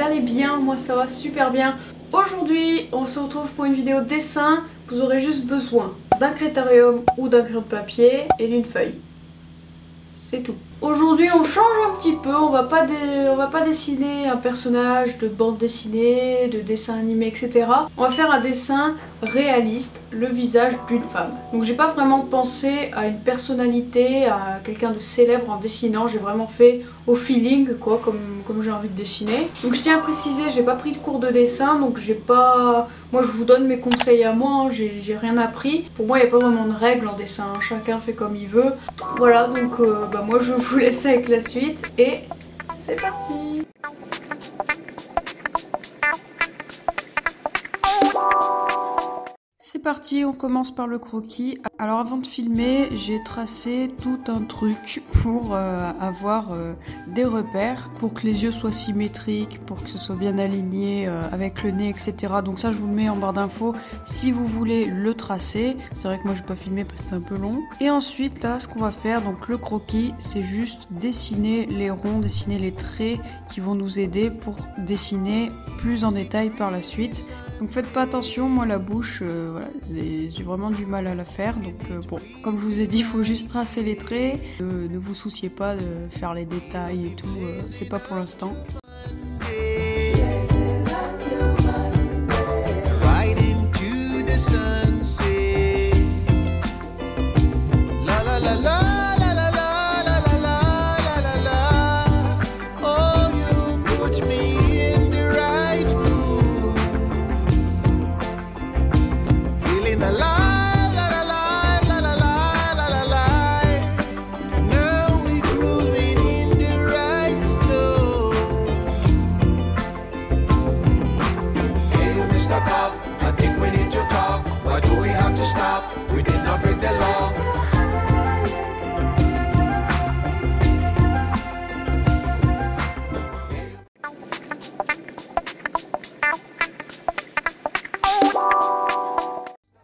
allez bien, moi ça va super bien. Aujourd'hui on se retrouve pour une vidéo dessin. Vous aurez juste besoin d'un critérium ou d'un crayon de papier et d'une feuille. C'est tout. Aujourd'hui on change un petit peu, on va pas dessiner un personnage de bande dessinée, de dessin animé, etc. On va faire un dessin réaliste, le visage d'une femme. Donc j'ai pas vraiment pensé à une personnalité, à quelqu'un de célèbre en dessinant, j'ai vraiment fait au feeling quoi, comme j'ai envie de dessiner. Donc je tiens à préciser, j'ai pas pris de cours de dessin, donc j'ai pas... Moi je vous donne mes conseils à moi, hein, j'ai rien appris. Pour moi il n'y a pas vraiment de règles en dessin, hein, chacun fait comme il veut. Voilà donc moi je vous laisse avec la suite et c'est parti. C'est parti, on commence par le croquis. Alors avant de filmer, j'ai tracé tout un truc pour avoir des repères, pour que les yeux soient symétriques, pour que ce soit bien aligné avec le nez, etc. Donc ça je vous le mets en barre d'infos si vous voulez le tracer. C'est vrai que moi je vais pas filmer parce que c'est un peu long. Et ensuite là ce qu'on va faire, donc le croquis, c'est juste dessiner les ronds, dessiner les traits qui vont nous aider pour dessiner plus en détail par la suite. Donc faites pas attention, moi la bouche, voilà, j'ai vraiment du mal à la faire. Donc bon, comme je vous ai dit, il faut juste tracer les traits. Ne vous souciez pas de faire les détails et tout, c'est pas pour l'instant.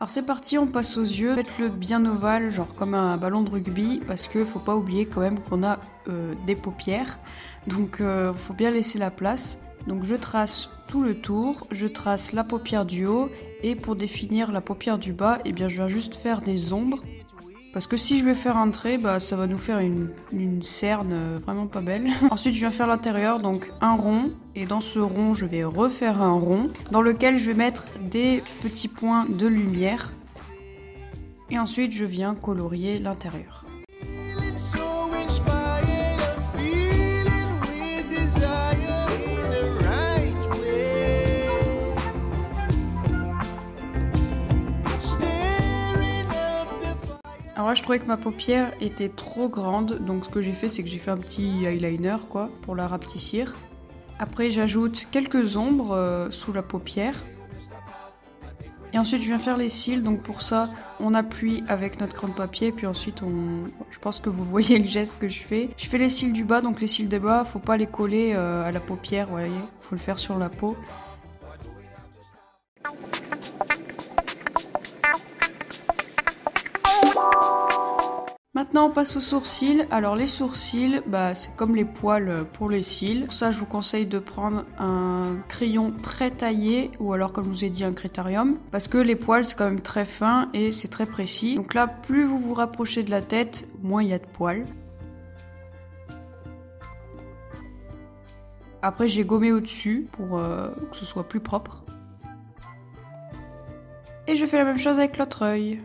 Alors c'est parti, on passe aux yeux. Faites-le bien ovale, genre comme un ballon de rugby, parce que faut pas oublier quand même qu'on a des paupières. Donc faut bien laisser la place. Donc je trace tout le tour, je trace la paupière du haut, et pour définir la paupière du bas, eh bien je vais juste faire des ombres. Parce que si je vais faire un trait, bah, ça va nous faire une cerne vraiment pas belle. Ensuite je viens faire l'intérieur, donc un rond. Et dans ce rond, je vais refaire un rond dans lequel je vais mettre des petits points de lumière. Et ensuite je viens colorier l'intérieur. Alors là je trouvais que ma paupière était trop grande, donc ce que j'ai fait c'est que j'ai fait un petit eyeliner quoi pour la rapetissir. Après j'ajoute quelques ombres sous la paupière. Et ensuite je viens faire les cils, donc pour ça on appuie avec notre crayon de papier, puis ensuite je pense que vous voyez le geste que je fais. Je fais les cils du bas, donc les cils des bas, faut pas les coller à la paupière, vous voyez, faut le faire sur la peau. Maintenant on passe aux sourcils. Alors les sourcils, bah, c'est comme les poils pour les cils. Pour ça je vous conseille de prendre un crayon très taillé ou alors comme je vous ai dit un critérium. Parce que les poils c'est quand même très fin et c'est très précis. Donc là plus vous vous rapprochez de la tête, moins il y a de poils. Après j'ai gommé au-dessus pour que ce soit plus propre. Et je fais la même chose avec l'autre œil.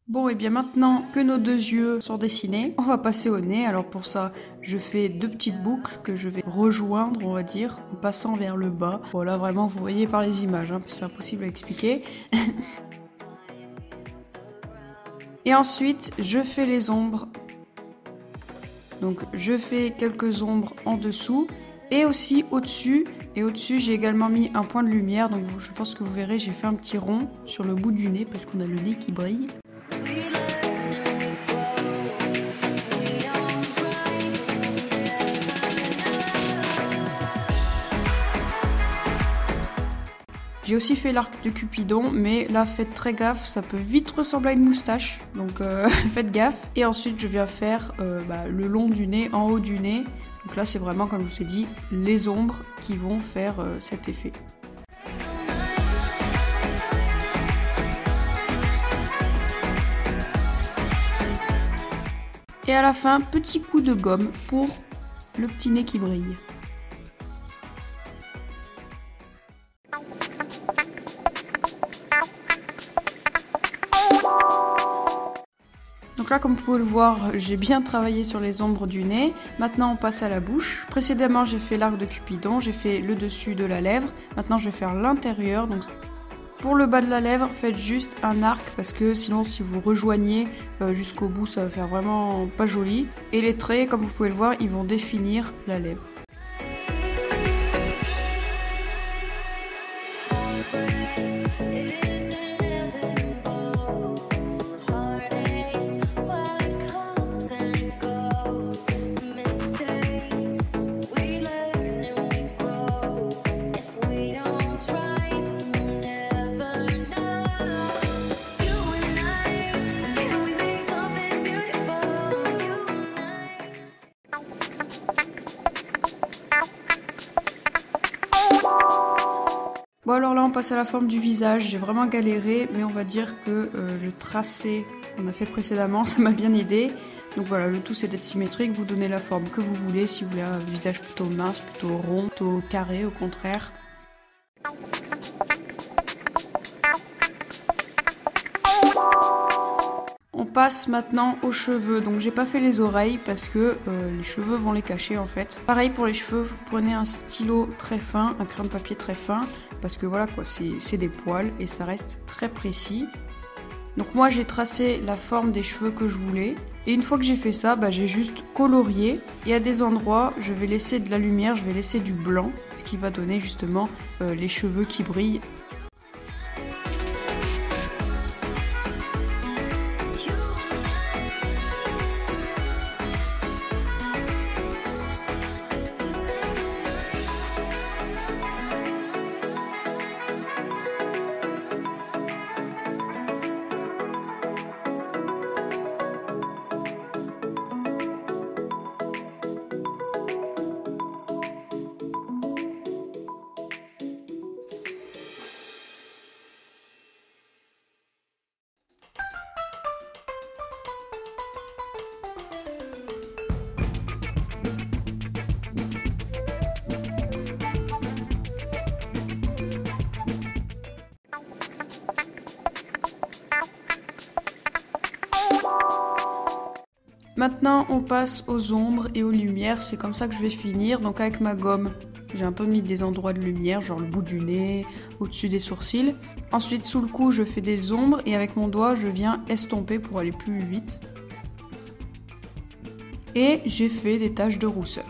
Bon et bien maintenant que nos deux yeux sont dessinés, on va passer au nez. Alors pour ça, je fais deux petites boucles que je vais rejoindre, on va dire, en passant vers le bas. Bon là vraiment vous voyez par les images, hein, c'est impossible à expliquer. Et ensuite je fais les ombres. Donc je fais quelques ombres en dessous et aussi au-dessus. Et au-dessus j'ai également mis un point de lumière, donc je pense que vous verrez j'ai fait un petit rond sur le bout du nez parce qu'on a le nez qui brille. J'ai aussi fait l'arc de Cupidon, mais là faites très gaffe, ça peut vite ressembler à une moustache, donc faites gaffe. Et ensuite je viens faire le long du nez, en haut du nez. Donc là c'est vraiment, comme je vous ai dit, les ombres qui vont faire cet effet. Et à la fin, petit coup de gomme pour le petit nez qui brille. Donc là, comme vous pouvez le voir, j'ai bien travaillé sur les ombres du nez. Maintenant, on passe à la bouche. Précédemment, j'ai fait l'arc de Cupidon, j'ai fait le dessus de la lèvre. Maintenant, je vais faire l'intérieur. Donc, pour le bas de la lèvre, faites juste un arc parce que sinon, si vous rejoignez jusqu'au bout, ça va faire vraiment pas joli. Et les traits, comme vous pouvez le voir, ils vont définir la lèvre. Bon alors là on passe à la forme du visage, j'ai vraiment galéré mais on va dire que le tracé qu'on a fait précédemment ça m'a bien aidé. Donc voilà, le tout c'est d'être symétrique, vous donnez la forme que vous voulez, si vous voulez un visage plutôt mince, plutôt rond, plutôt carré au contraire. On passe maintenant aux cheveux, donc j'ai pas fait les oreilles parce que les cheveux vont les cacher en fait. Pareil pour les cheveux, vous prenez un stylo très fin, un crayon de papier très fin, parce que voilà quoi, c'est des poils et ça reste très précis. Donc moi j'ai tracé la forme des cheveux que je voulais, et une fois que j'ai fait ça, j'ai juste colorié, et à des endroits je vais laisser de la lumière, je vais laisser du blanc, ce qui va donner justement les cheveux qui brillent. Maintenant on passe aux ombres et aux lumières, c'est comme ça que je vais finir. Donc avec ma gomme, j'ai un peu mis des endroits de lumière, genre le bout du nez, au-dessus des sourcils. Ensuite sous le cou je fais des ombres et avec mon doigt je viens estomper pour aller plus vite. Et j'ai fait des taches de rousseur.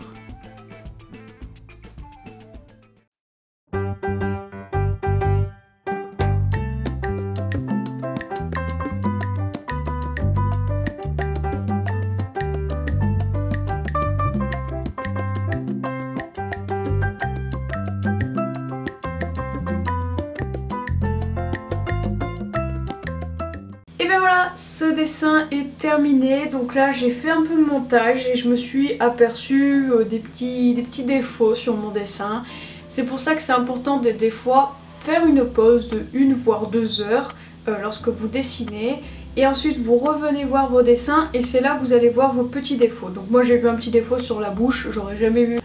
Et bien voilà, ce dessin est terminé. Donc là j'ai fait un peu de montage et je me suis aperçue des petits défauts sur mon dessin. C'est pour ça que c'est important de des fois faire une pause de 1 voire 2 heures lorsque vous dessinez. Et ensuite vous revenez voir vos dessins et c'est là que vous allez voir vos petits défauts. Donc moi j'ai vu un petit défaut sur la bouche, j'aurais jamais vu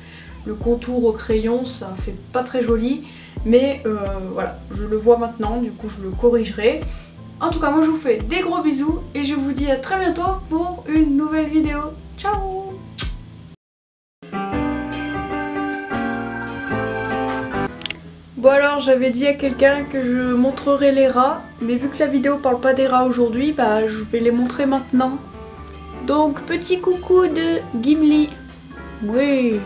le contour au crayon, ça fait pas très joli. Mais voilà, je le vois maintenant, du coup je le corrigerai. En tout cas, moi je vous fais des gros bisous et je vous dis à très bientôt pour une nouvelle vidéo. Ciao! Bon alors, j'avais dit à quelqu'un que je montrerais les rats, mais vu que la vidéo parle pas des rats aujourd'hui, je vais les montrer maintenant. Donc, petit coucou de Gimli. Oui!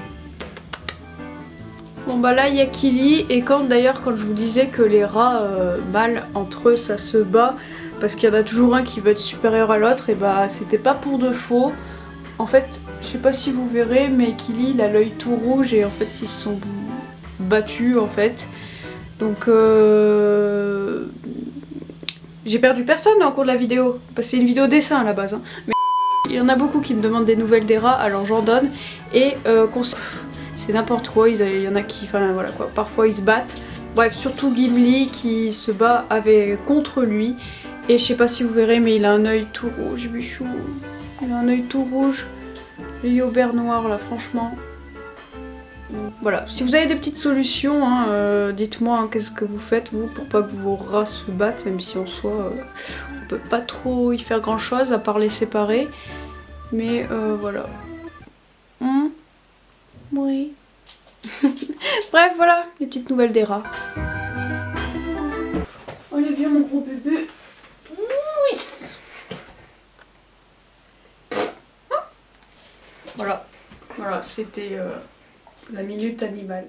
Bon là il y a Kili et d'ailleurs quand je vous disais que les rats mâles entre eux ça se bat parce qu'il y en a toujours un qui veut être supérieur à l'autre, et c'était pas pour de faux. En fait je sais pas si vous verrez mais Kili il a l'œil tout rouge et en fait ils se sont battus en fait. Donc j'ai perdu personne en cours de la vidéo, parce que c'est une vidéo dessin à la base. Hein. Mais il y en a beaucoup qui me demandent des nouvelles des rats, alors j'en donne. Et c'est n'importe quoi, il y en a qui, enfin voilà quoi, parfois ils se battent. Bref, surtout Gimli qui se bat contre lui. Et je sais pas si vous verrez, mais il a un œil tout rouge, bichou. Il a un œil tout rouge. L'œil au beurre noir là, franchement. Voilà, si vous avez des petites solutions, hein, dites-moi hein, qu'est-ce que vous faites vous pour pas que vos rats se battent, même si en soi on peut pas trop y faire grand chose à part les séparer. Mais voilà. Oui. Bref, voilà, les petites nouvelles des rats. Allez, viens mon gros bébé. Oui. Voilà, voilà, c'était la minute animale.